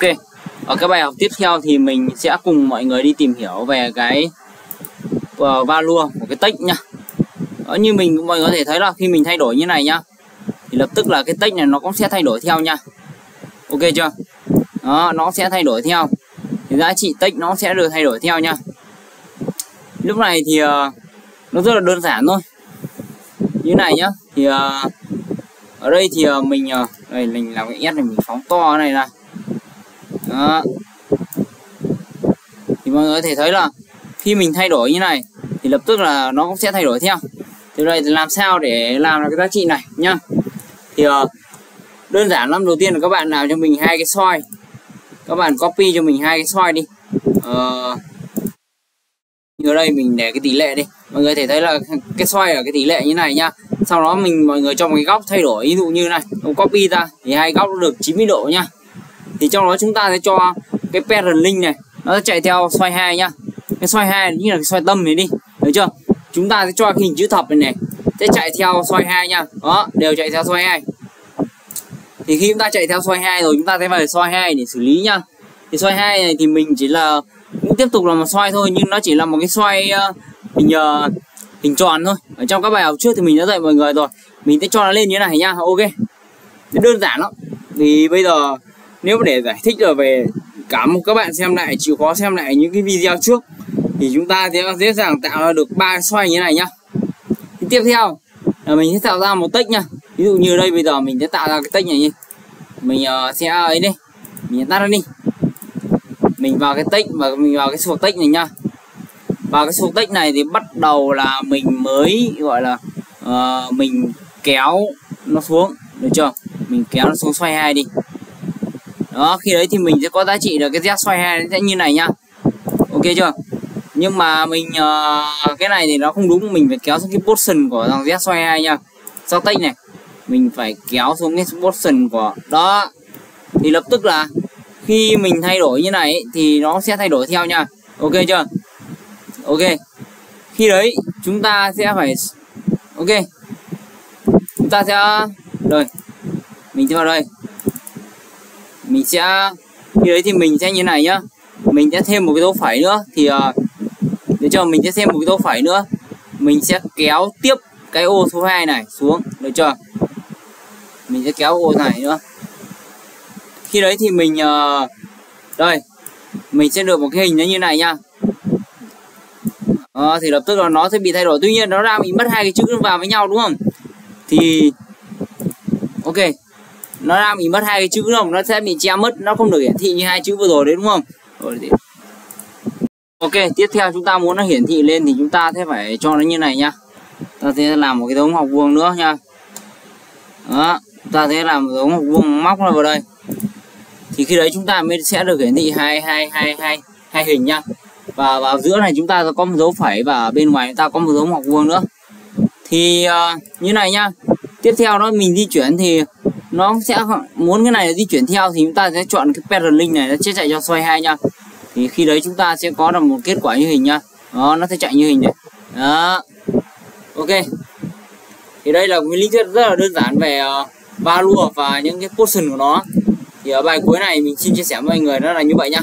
Ok, ở cái bài học tiếp theo thì mình sẽ cùng mọi người đi tìm hiểu về cái value của cái text nhá. Như mọi người có thể thấy là khi mình thay đổi như này nhá, thì lập tức là cái text này nó cũng sẽ thay đổi theo nha. Ok chưa? Đó, nó sẽ thay đổi theo. Thì giá trị text nó sẽ được thay đổi theo nha. Lúc này thì nó rất là đơn giản thôi. Như này nhá, thì ở đây thì đây mình làm cái S này, mình phóng to này này. Đó. Thì mọi người có thể thấy là khi mình thay đổi như này thì lập tức là nó cũng sẽ thay đổi theo. Thì đây làm sao để làm được cái giá trị này nhá. Thì đơn giản lắm. Đầu tiên là các bạn làm cho mình hai cái soi. Các bạn copy cho mình hai cái soi đi. Như ở đây mình để cái tỷ lệ đi. Mọi người có thể thấy là cái soi ở cái tỷ lệ như này nhá. Sau đó mọi người trong cái góc thay đổi, ví dụ như này, copy ra thì hai góc nó được 90 độ nhá. Thì trong đó chúng ta sẽ cho cái parent link này nó sẽ chạy theo xoay 2 nhá. Cái xoay 2 như là cái xoay tâm này đi, được chưa? Chúng ta sẽ cho cái hình chữ thập này sẽ chạy theo xoay 2 nha. Đó, đều chạy theo xoay 2. Thì khi chúng ta chạy theo xoay 2 rồi, chúng ta sẽ phải xoay 2 để xử lý nhá. Thì xoay 2 này thì mình chỉ là cũng tiếp tục là một xoay thôi, nhưng nó chỉ là một cái xoay hình tròn thôi. Ở trong các bài học trước thì mình đã dạy mọi người rồi. Mình sẽ cho nó lên như thế này nha. Ok. Đơn giản lắm. Thì bây giờ nếu để giải thích rồi về cả một các bạn xem lại, chịu khó xem lại những cái video trước thì chúng ta sẽ dễ dàng tạo ra được 3 xoay như thế này nhá. Thì tiếp theo là mình sẽ tạo ra một text nha. Ví dụ như đây bây giờ mình sẽ tạo ra cái text này nhỉ. Mình sẽ ấy đi, mình tắt nó đi. Mình vào cái text và mình vào cái suộc text này nhá. Vào cái suộc text này thì bắt đầu là mình mới gọi là mình kéo nó xuống, được chưa? Mình kéo nó xuống xoay 2 đi. Đó, khi đấy thì mình sẽ có giá trị là cái Z xoay 2 sẽ như này nhá. Ok chưa? Nhưng mà mình cái này thì nó không đúng, mình phải kéo xuống cái portion của dòng Z xoay 2 nha. Sau text này mình phải kéo xuống cái portion của đó. Thì lập tức là khi mình thay đổi như này thì nó sẽ thay đổi theo nha. Ok chưa? Ok. Khi đấy chúng ta sẽ phải ok. Chúng ta sẽ rồi. Mình sẽ vào đây. Mình sẽ khi đấy thì mình sẽ như này nhá. Mình sẽ thêm một cái dấu phẩy nữa thì để cho mình sẽ thêm một cái dấu phẩy nữa. Mình sẽ kéo tiếp cái ô số 2 này xuống, được chưa? Mình sẽ kéo ô này nữa. Khi đấy thì mình đây, mình sẽ được một cái hình nó như này nha. Thì lập tức là nó sẽ bị thay đổi. Tuy nhiên nó đang bị mất hai cái chữ vào với nhau đúng không? Thì ok, nó đang bị mất hai cái chữ không, nó sẽ bị che mất, nó không được hiển thị như hai chữ vừa rồi đấy đúng không? Ok, tiếp theo chúng ta muốn nó hiển thị lên thì chúng ta sẽ phải cho nó như này nhá. Ta sẽ làm một cái dấu ngoặc vuông nữa nha. Đó, ta sẽ làm một dấu ngoặc vuông móc nó vào đây. Thì khi đấy chúng ta mới sẽ được hiển thị hai hình nhá. Và vào giữa này chúng ta có một dấu phẩy và bên ngoài chúng ta có một dấu ngoặc vuông nữa. Thì như này nhá. Tiếp theo đó mình di chuyển thì nó sẽ muốn cái này là di chuyển theo thì chúng ta sẽ chọn cái parent link này, nó sẽ chạy cho xoay 2 nha. Thì khi đấy chúng ta sẽ có được một kết quả như hình nhá. Đó, nó sẽ chạy như hình này. Đó. Ok. Thì đây là một lý thuyết rất là đơn giản về value và những cái portion của nó. Thì ở bài cuối này mình xin chia sẻ với mọi người đó là như vậy nhá.